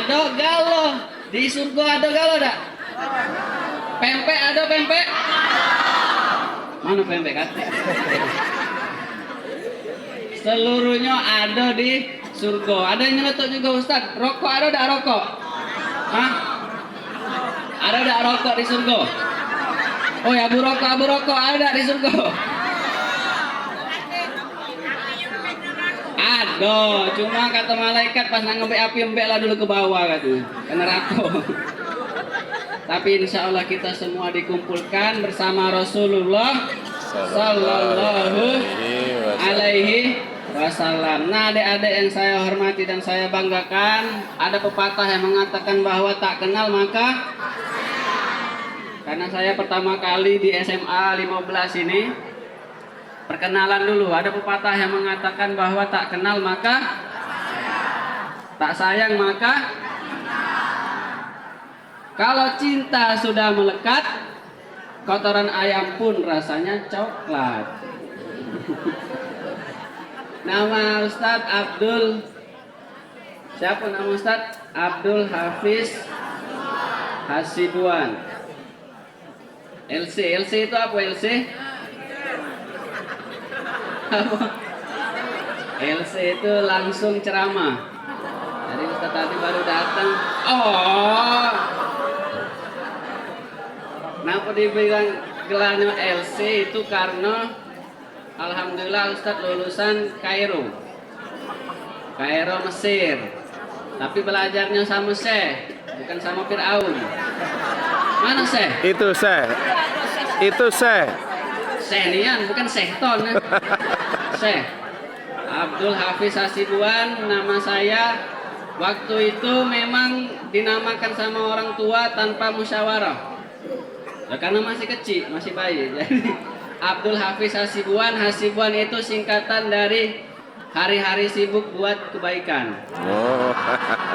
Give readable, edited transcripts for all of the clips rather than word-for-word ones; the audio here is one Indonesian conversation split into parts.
ada galo. Di surga ada galo dak? Pempek ada pempek? Mana pempek kate? Seluruhnya ada di surga. Ada yang nyeletuk juga Ustaz. Rokok ada dak rokok? Hah? Ada dak rokok di surga? Oh ya, abu rokok ada dak di surga? Ada, cuma kata malaikat pas nangkep api embek lah dulu ke bawah katanya, ke neraka. Tapi insya Allah kita semua dikumpulkan bersama Rasulullah Sallallahu Alaihi Wasallam. Nah, adik-adik yang saya hormati dan saya banggakan, ada pepatah yang mengatakan bahwa tak kenal maka, karena saya pertama kali di SMA 15 ini, perkenalan dulu. Ada pepatah yang mengatakan bahwa tak kenal maka, tak sayang maka, kalau cinta sudah melekat, kotoran ayam pun rasanya coklat. Nama Ustadz Abdul, siapa nama Ustadz? Abdul Hafiz Hasibuan. LC itu apa LC? LC itu langsung ceramah. Jadi Ustadz tadi baru datang. Oh, kenapa dibilang gelarnya LC itu karena alhamdulillah Ustadz lulusan Kairo Mesir. Tapi belajarnya sama Syekh, bukan sama Fir'aun. Mana Syekh? Itu Syekh. Syekh bukan Syekh-ton. Syekh Abdul Hafiz Hasibuan nama saya. Waktu itu memang dinamakan sama orang tua tanpa musyawarah. Ya, karena masih kecil, masih bayi. Jadi Abdul Hafiz Hasibuan. Hasibuan itu singkatan dari hari-hari sibuk buat kebaikan. Oh.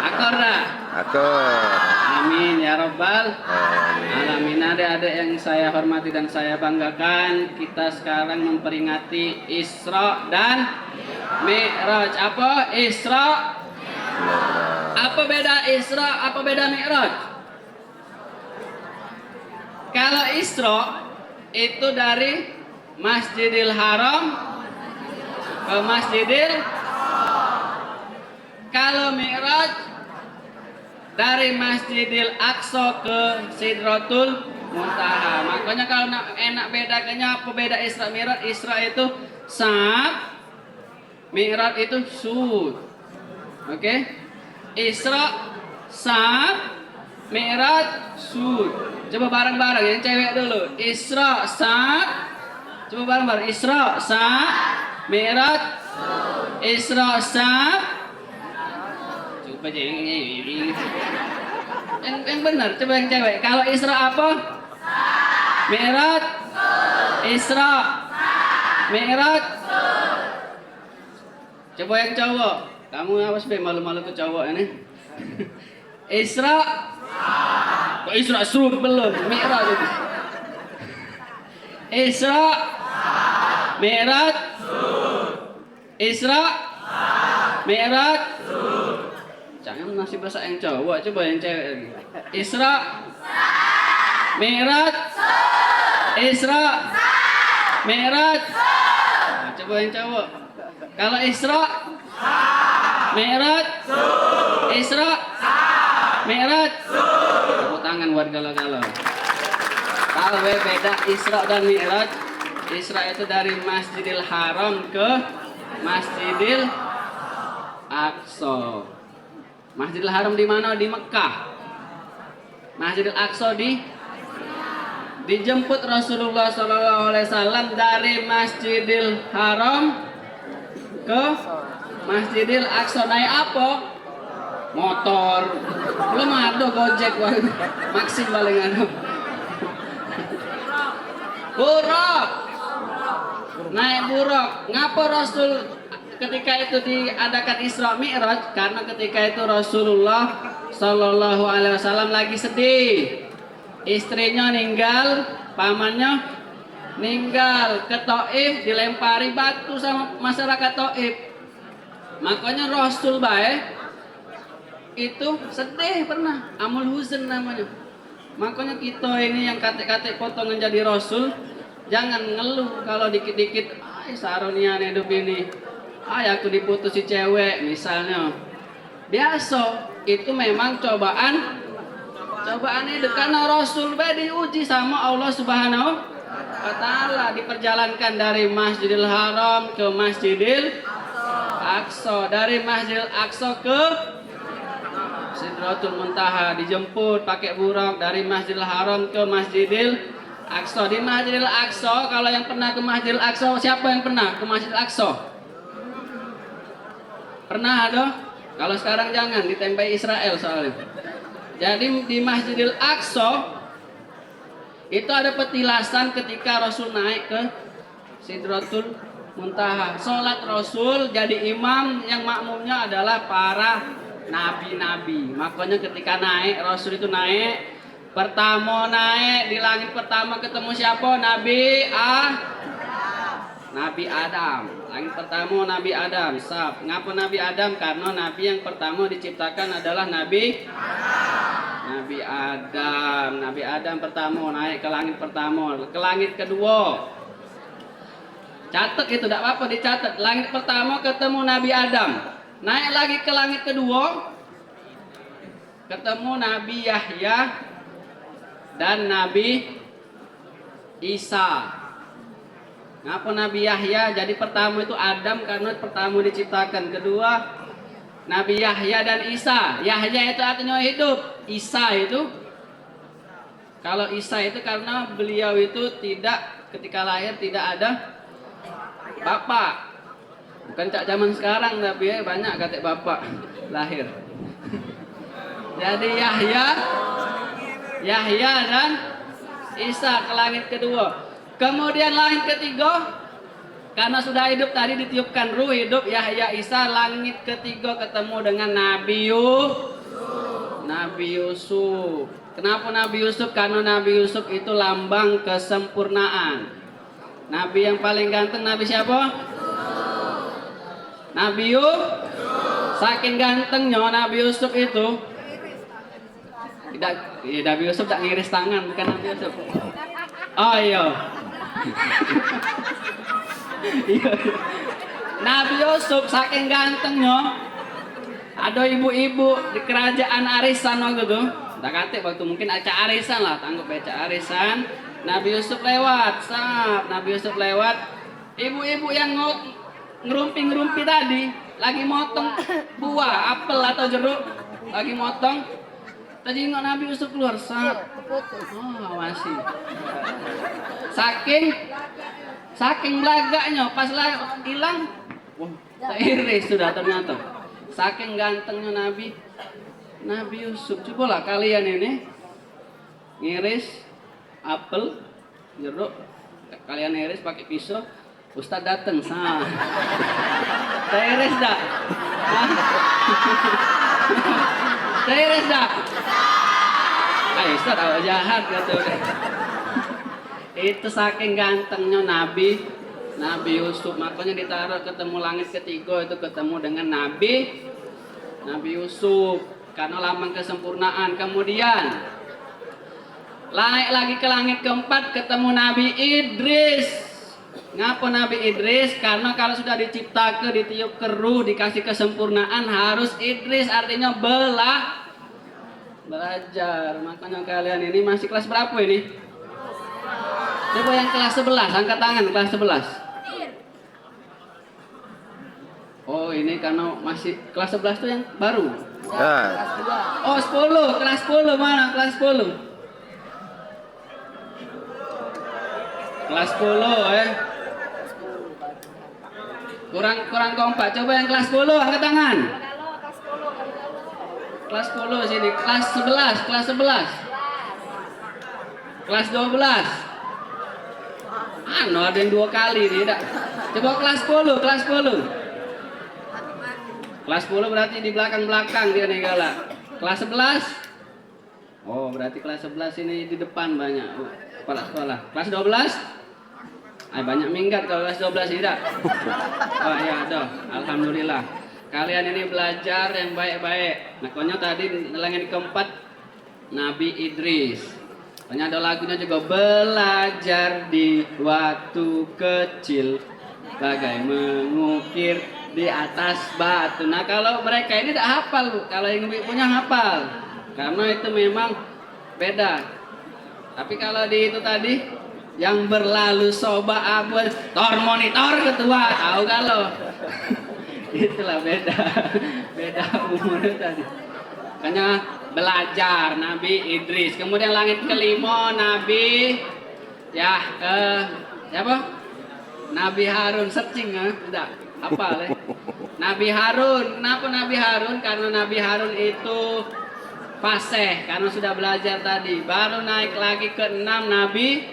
Akor dah? Akor. Amin ya Rabbal Alamin. Adik-adik yang saya hormati dan saya banggakan, kita sekarang memperingati Isra dan Mi'raj. Apa Isra? Apa beda Isra? Apa beda Mi'raj? Kalau Isra itu dari Masjidil Haram ke Masjidil, kalau Mi'raj dari Masjidil Aqsa ke Sidratul Muntaha. Makanya kalau enak bedanya apa beda Isra Mi'raj? Isra itu sab, Mi'raj itu sud. Oke? Isra sab, Mi'raj sud. Coba bareng-bareng yang cewek dulu. Isra sab. Coba bareng-bareng. Isra sab, Mi'raj, Isra sab. Coba yang benar. Coba yang cewek. Kalau Isra apa? Mi'raj, Isra, Mi'raj. Coba yang cowok. Kamu awas be, malu-malu ke cowok ini. Isra. Kok Isra surut belum? Mi'raj itu. Isra, Mi'raj, Isra, Mi'raj. Jangan masih bahasa yang cowok, coba yang cewek lagi. Isra, Mi'raj, Isra, Mi'raj. Nah, coba yang cowok. Kalau Isra, Mi'raj, Isra, Mi'raj. Tepuk tangan buat galau-galau. Kalau beda Isra dan Mi'raj. Isra itu dari Masjidil Haram ke Masjidil Aqsa. Masjidil Haram di mana? Di Mekah. Masjidil Aqsa dijemput Rasulullah SAW dari Masjidil Haram ke Masjidil Aqsa. Naik apa? Motor. Belum ada Gojek, Maxim paling ada. Buruk. Naik buruk. Ngapa Rasul ketika itu diadakan Isra Mi'raj? Karena ketika itu Rasulullah Sallallahu Alaihi Wasallam lagi sedih. Istrinya meninggal, pamannya meninggal. Ke Taif dilempari batu sama masyarakat Taif. Makanya Rasul baik itu sedih pernah, amul huzn namanya. Makanya kita ini yang katek-katek potongan jadi rasul, jangan ngeluh kalau dikit-dikit, ay saronian hidup ini, ay aku diputusi cewek misalnya. Biasa, itu memang cobaan hidup karena rasul diuji sama Allah Subhanahu wa Ta'ala, diperjalankan dari Masjidil Haram ke Masjidil Aqsa, dari Masjidil Aqsa ke Sidratul Muntaha, dijemput pakai buruk dari Masjidil Haram ke Masjidil Aqsa. Di Masjidil Aqsa, kalau yang pernah ke Masjidil Aqsa, siapa yang pernah ke Masjidil Aqsa? Pernah ada? Kalau sekarang jangan, ditembak Israel soalnya. Jadi di Masjidil Aqsa itu ada petilasan ketika Rasul naik ke Sidratul Muntaha. Sholat Rasul jadi imam, yang makmumnya adalah para nabi-nabi. Makanya ketika naik, Rasul itu naik, pertama naik di langit pertama ketemu siapa? Nabi Adam. Langit pertama Nabi Adam. Sab. Ngapa Nabi Adam? Karena nabi yang pertama diciptakan adalah Nabi Adam. Nabi Adam pertama naik ke langit pertama. Ke langit kedua, catat itu, tidak apa-apa dicatat. Langit pertama ketemu Nabi Adam. Naik lagi ke langit kedua, ketemu Nabi Yahya dan Nabi Isa. Ngapa Nabi Yahya? Jadi pertama itu Adam karena pertama diciptakan. Kedua Nabi Yahya dan Isa. Yahya itu artinya hidup. Isa itu, kalau Isa itu karena beliau itu tidak, ketika lahir tidak ada bapak. Bukan cak zaman sekarang, tapi banyak kata bapak lahir. Jadi Yahya dan Isa ke langit kedua. Kemudian langit ketiga, karena sudah hidup tadi ditiupkan ruh hidup Yahya Isa, langit ketiga ketemu dengan Nabi Yusuf. Kenapa Nabi Yusuf? Karena Nabi Yusuf itu lambang kesempurnaan. Nabi yang paling ganteng Nabi siapa? Nabi Yusuf. Saking gantengnya Nabi Yusuf itu, Nabi Yusuf tak ngiris tangan, bukan Nabi Yusuf. Oh iya. Nabi Yusuf saking gantengnya, ada ibu-ibu di kerajaan arisan waktu itu. Tak kate waktu mungkin acara arisan lah, tanggap acara arisan. Nabi Yusuf lewat, Nabi Yusuf lewat. Ibu-ibu yang ngerumpi tadi lagi motong buah, apel atau jeruk, lagi motong. Tadi nggak Nabi Yusuf keluar, oh masih. Saking belagaknya, pas hilang, wah, teriris sudah ternyata. Saking gantengnya Nabi Yusuf. Cobalah kalian ini ngiris apel, jeruk, kalian iris pakai pisau, Ustaz datang, teriris dah. Teriris dah. Ayo Ustaz, awak jahat kata. Itu saking gantengnya Nabi Yusuf. Makanya ditaruh ketemu langit ketiga itu ketemu dengan Nabi Yusuf karena lambang kesempurnaan. Kemudian naik lagi ke langit keempat ketemu Nabi Idris. Ngapa Nabi Idris? Karena kalau sudah diciptakan, ditiup ke ruh, dikasih kesempurnaan harus Idris, artinya belajar. Makanya kalian ini masih kelas berapa ini? Coba yang kelas 11, angkat tangan kelas 11. Oh ini karena masih kelas 11 tuh yang baru. Oh 10, kelas 10 mana? Kelas 10. Kelas 10 Kurang kompak. Coba yang kelas 10 angkat tangan. Kelas 10 sini. Kelas 11, kelas 11. Kelas 12. Ada yang 2 kali tidak. Coba kelas 10, kelas 10. Kelas 10 berarti di belakang-belakang dia nih galak. Kelas 11. Oh, berarti kelas 11 ini di depan banyak. Kepala sekolah. Kelas 12. Banyak minggat kalau kelas 12 tidak. Oh ya, ada. Alhamdulillah. Kalian ini belajar yang baik-baik. Makanya tadi langit keempat Nabi Idris. Makanya ada lagunya juga, belajar di waktu kecil bagai mengukir di atas batu. Nah kalau mereka ini tidak hafal, Bu. Kalau yang punya hafal, karena itu memang beda. Tapi kalau di itu tadi yang berlalu soba abad tor monitor ketua, tahu kalau itulah beda umurnya tadi. Makanya belajar Nabi Idris. Kemudian langit kelima Nabi siapa? Nabi Harun. Searching tidak apa le? Nabi Harun. Kenapa Nabi Harun? Karena Nabi Harun itu fasih karena sudah belajar tadi. Baru naik lagi ke 6 Nabi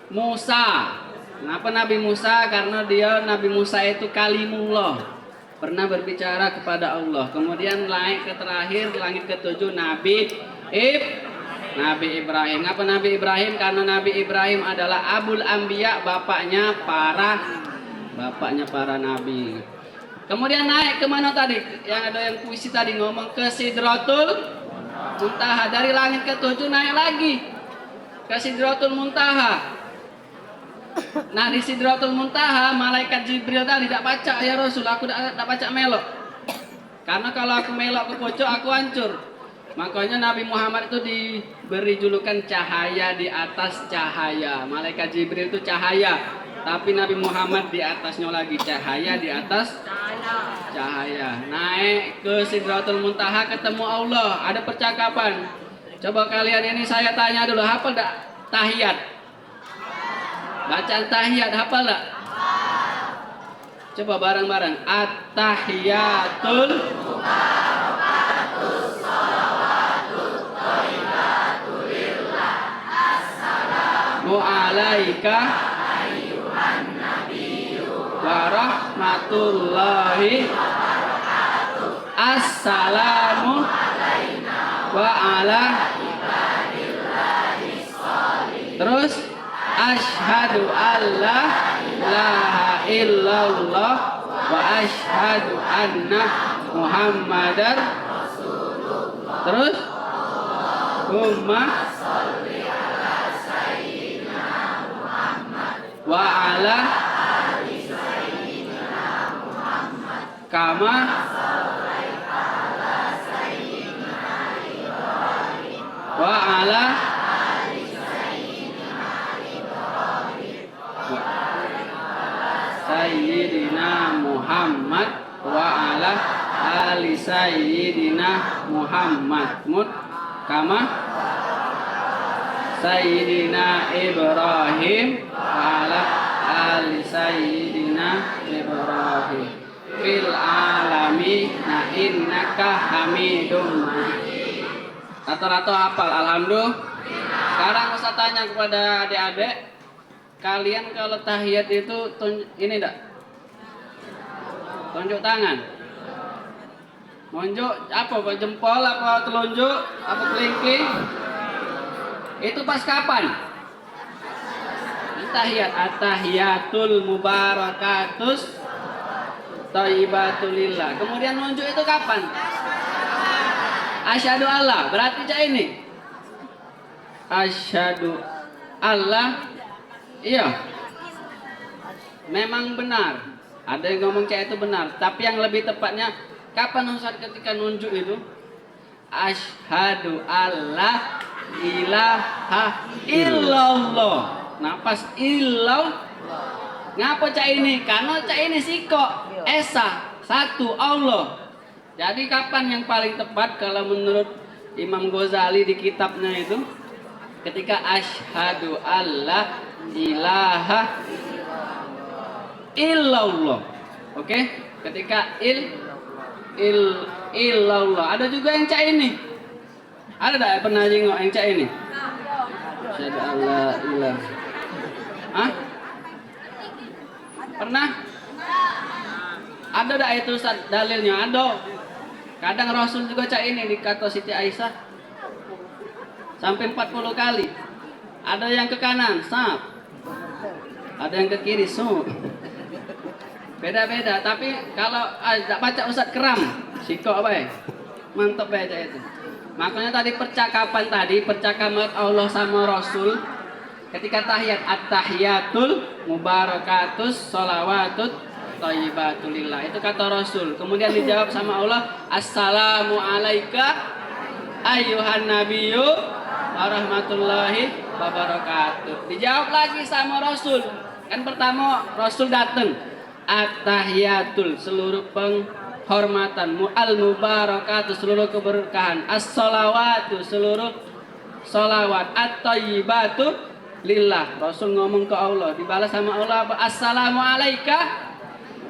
Musa. Kenapa Nabi Musa? Karena Nabi Musa itu kalimullah, pernah berbicara kepada Allah. Kemudian naik ke terakhir langit ke-7 Nabi Ibrahim. Apa Nabi Ibrahim? Karena Nabi Ibrahim adalah Abul Anbiya, bapaknya para nabi. Kemudian naik kemana tadi? Yang ada yang puisi tadi ngomong ke Sidratul Muntaha. Dari langit ke-7 naik lagi ke Sidratul Muntaha. Nah di Sidratul Muntaha malaikat Jibril tadi tidak baca, ya Rasul, aku tidak baca melok. Karena kalau aku melok ke pojok aku hancur. Makanya Nabi Muhammad itu diberi julukan cahaya di atas cahaya. Malaikat Jibril itu cahaya, tapi Nabi Muhammad di atasnya lagi cahaya di atas cahaya. Naik ke Sidratul Muntaha ketemu Allah, ada percakapan. Coba kalian ini saya tanya dulu, hafal enggak tahiyat? Bacaan tahiyat hafal enggak? Coba bareng-bareng. At-tahiyatul mubarakatus shalawatus thayyibatul lillah. Assalamu alayka ayyuhan nabiyyu wa rahmatullahi wa barakatuh. Assalamu alayna wa ala ibadillahi sholihin. Terus asyhadu alla ilaha illallah wa asyhadu anna muhammadar rasulullah. Terus Allahumma sholli ala sayyidina Muhammad wa ala ali sayyidina Muhammad kama shallaita ala sayyidina Ibrahim wa ala Sayyidina Muhammad wa ala ali Sayyidina Muhammad kama Sayyidina Ibrahim wa ala ali Sayyidina Ibrahim fil alamina innaka hamidum majid. Rata-rata hafal alhamdulillah. Sekarang saya tanya kepada adik-adik, kalian kalau tahiyat itu ini enggak? Tunjuk tangan. Nunjuk apa? Jempol apa telunjuk? Apa kelingking? Itu pas kapan? Tahiyat. At-tahiyatul mubarakatus thayyibatul lillah. Kemudian nunjuk itu kapan? Asyhadu Allah. Berarti cak ini. Asyhadu Allah. Iya, memang benar. Ada yang ngomong cak itu benar. Tapi yang lebih tepatnya, kapan Ustaz ketika nunjuk itu? Asyhadu alla ilaha illallah. Nah pas illallah, ngapa cak ini? Karena cak ini siko esa satu Allah. Jadi kapan yang paling tepat kalau menurut Imam Ghazali di kitabnya itu? Ketika asyhadu alla ilaha illallah. Oke? Ketika illallah. Ada juga yang cak ini. Ada tak pernah jengok yang cak ini? Asyhadu alla ilaha. Hah? Pernah? Ada tak itu dalilnya? Ada. Kadang Rasul juga cak ini di kata Siti Aisyah. Sampai 40 kali. Ada yang ke kanan, sap. Ada yang ke kiri, so. Beda-beda, tapi kalau tak baca Ustadz keram, sikok apa ya? Mantap baca itu. Makanya tadi percakapan Allah sama Rasul ketika tahiyat at-tahiyatul mubarakatus sholawatut thayyibatulillah. Itu kata Rasul. Kemudian dijawab sama Allah, assalamu alaika ayyuhan nabiyyu warahmatullahi wabarakatuh. Dijawab lagi sama Rasul. Kan pertama Rasul datang, at-tahiyatul seluruh penghormatan, al-mubarakatuh seluruh keberkahan, as-sholawatu seluruh sholawat, at-thayyibatu lillah. Rasul ngomong ke Allah, dibalas sama Allah apa? Assalamu alaika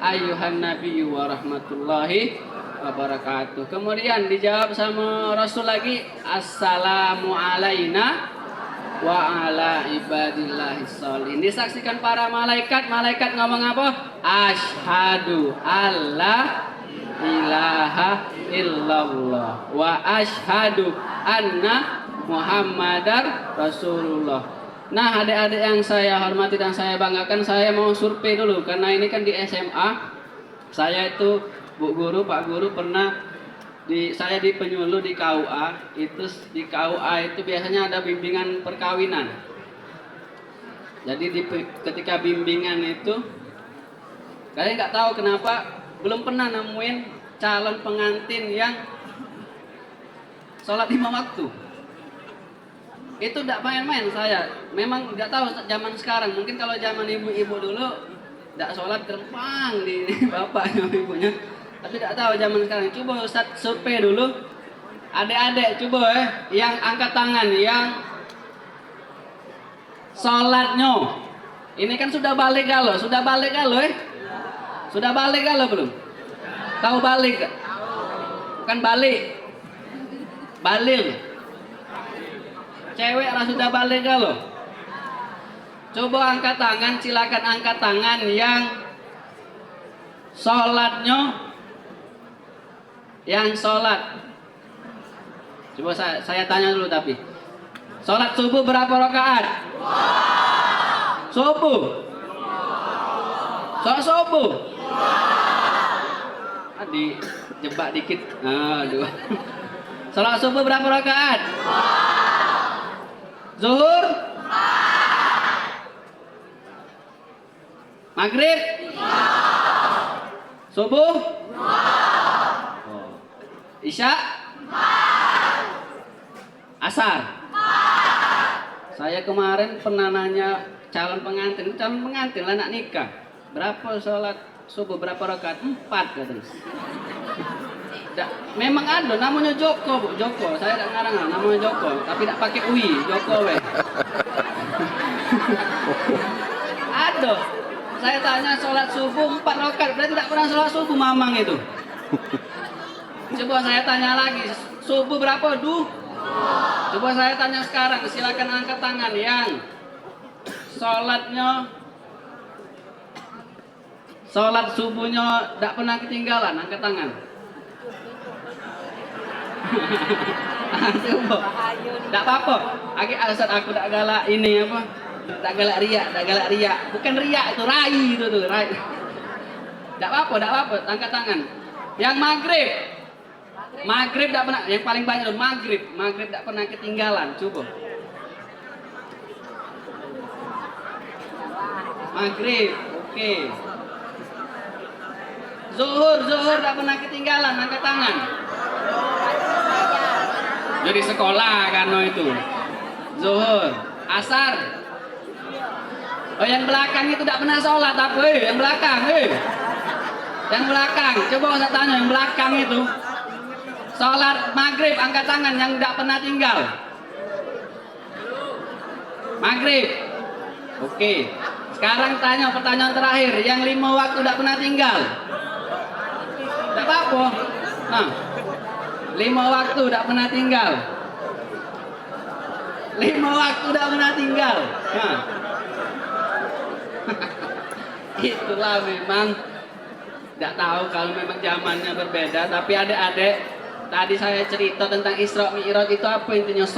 ayyuhan nabiyyu warahmatullahi wabarakatuh. Kemudian dijawab sama Rasul lagi, assalamu alaina wa ala ibadillahis sholihin. Disaksikan para malaikat. Malaikat ngomong apa? Asyhadu alla ilaha illallah wa asyhadu anna muhammadar rasulullah. Nah, adik-adik yang saya hormati dan saya banggakan, saya mau survei dulu karena ini kan di SMA. Saya itu Bu Guru, Pak Guru pernah saya di penyuluh di KUA. Itu di KUA itu biasanya ada bimbingan perkawinan. Jadi ketika bimbingan itu kalian nggak tahu kenapa belum pernah nemuin calon pengantin yang sholat 5 waktu. Itu tidak main-main saya. Memang nggak tahu zaman sekarang. Mungkin kalau zaman ibu-ibu dulu tidak sholat gerempang di bapaknya ibunya. Tapi tidak tahu zaman sekarang. Coba Ustaz survei dulu. Adik-adik coba yang angkat tangan yang sholatnya. Ini kan sudah balik galau. Sudah balik galau Sudah balik galau belum? Tahu balik? Bukan balik. Balil. Cewek lah sudah balik galau. Coba angkat tangan, silakan angkat tangan yang sholatnya, yang sholat. Coba saya tanya dulu tapi, sholat subuh berapa rakaat? Subuh. Sholat subuh. Dijebak dikit. Aduh. Sholat subuh berapa rakaat? Zuhur? Maghrib? Subuh? Isya? Asar? Saya kemarin pernah nanya calon pengantin lah nak nikah. Berapa sholat subuh, berapa rakaat? 4 katanya. Memang ada namanya Joko, Bu. Joko. Saya tidak ngarang namanya Joko, tapi tidak pakai UI, Joko weh. Ada. Saya tanya sholat subuh 4 rakaat, berarti tidak pernah sholat subuh mamang itu. Coba saya tanya lagi, subuh berapa? Coba saya tanya sekarang, silakan angkat tangan yang sholat subuhnya tidak pernah ketinggalan, angkat tangan. Coba, tidak apa-apa. Alasan aku tak galak ini apa? Tak galak riak, bukan riak itu rai itu tuh rai. Tidak apa-apa, angkat tangan. Yang maghrib tidak pernah, yang paling banyak maghrib tidak pernah ketinggalan. Coba. Maghrib, oke. Zuhur tidak pernah ketinggalan, angkat tangan. Jadi sekolah kan itu. Zuhur, asar. Oh yang belakang itu tidak pernah sholat apa? Yang belakang, Yang belakang, coba saya tanya yang belakang itu. Sholat maghrib, angkat tangan yang tidak pernah tinggal. Maghrib. Oke. Sekarang tanya pertanyaan terakhir, yang 5 waktu tidak pernah tinggal. Tidak apa-apa. Nah, 5 waktu tidak pernah tinggal. 5 waktu tidak pernah tinggal. Nah. Itulah memang tidak tahu kalau memang zamannya berbeda. Tapi adik-adik, tadi saya cerita tentang Isra Mi'raj itu apa intinya?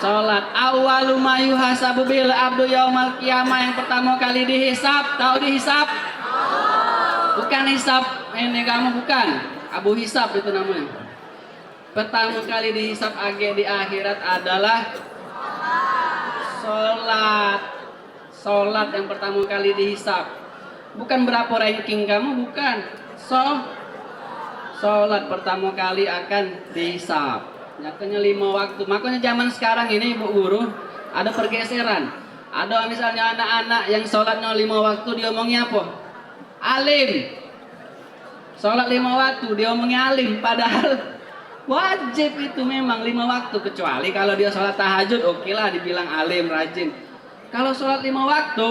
Sholat. Awwalu ma yuhasabu bil abdu yaumal qiyamah, yang pertama kali dihisab. Tahu dihisab? Bukan hisab ini kamu, bukan. Abu Hisab itu namanya. Pertama kali dihisab age di akhirat adalah sholat. Sholat yang pertama kali dihisab. Bukan berapa ranking kamu, bukan. Sholat pertama kali akan dihisab. Nyatanya 5 waktu. Makanya zaman sekarang ini ibu guru ada pergeseran. Ada misalnya anak-anak yang sholatnya 5 waktu diomongnya apa? Alim. Sholat 5 waktu diomongnya alim. Padahal wajib itu memang 5 waktu. Kecuali kalau dia sholat tahajud, oke lah dibilang alim, rajin. Kalau sholat 5 waktu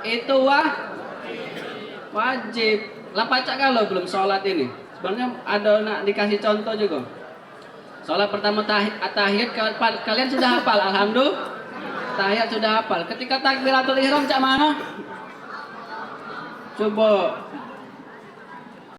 itu wajib. Lah pacak kalau belum sholat ini. Sebenarnya ada nak dikasih contoh juga. Sholat pertama tahiyat kalian sudah hafal, alhamdulillah. Tahiyat sudah hafal. Ketika takbiratul ihram cak mana? Coba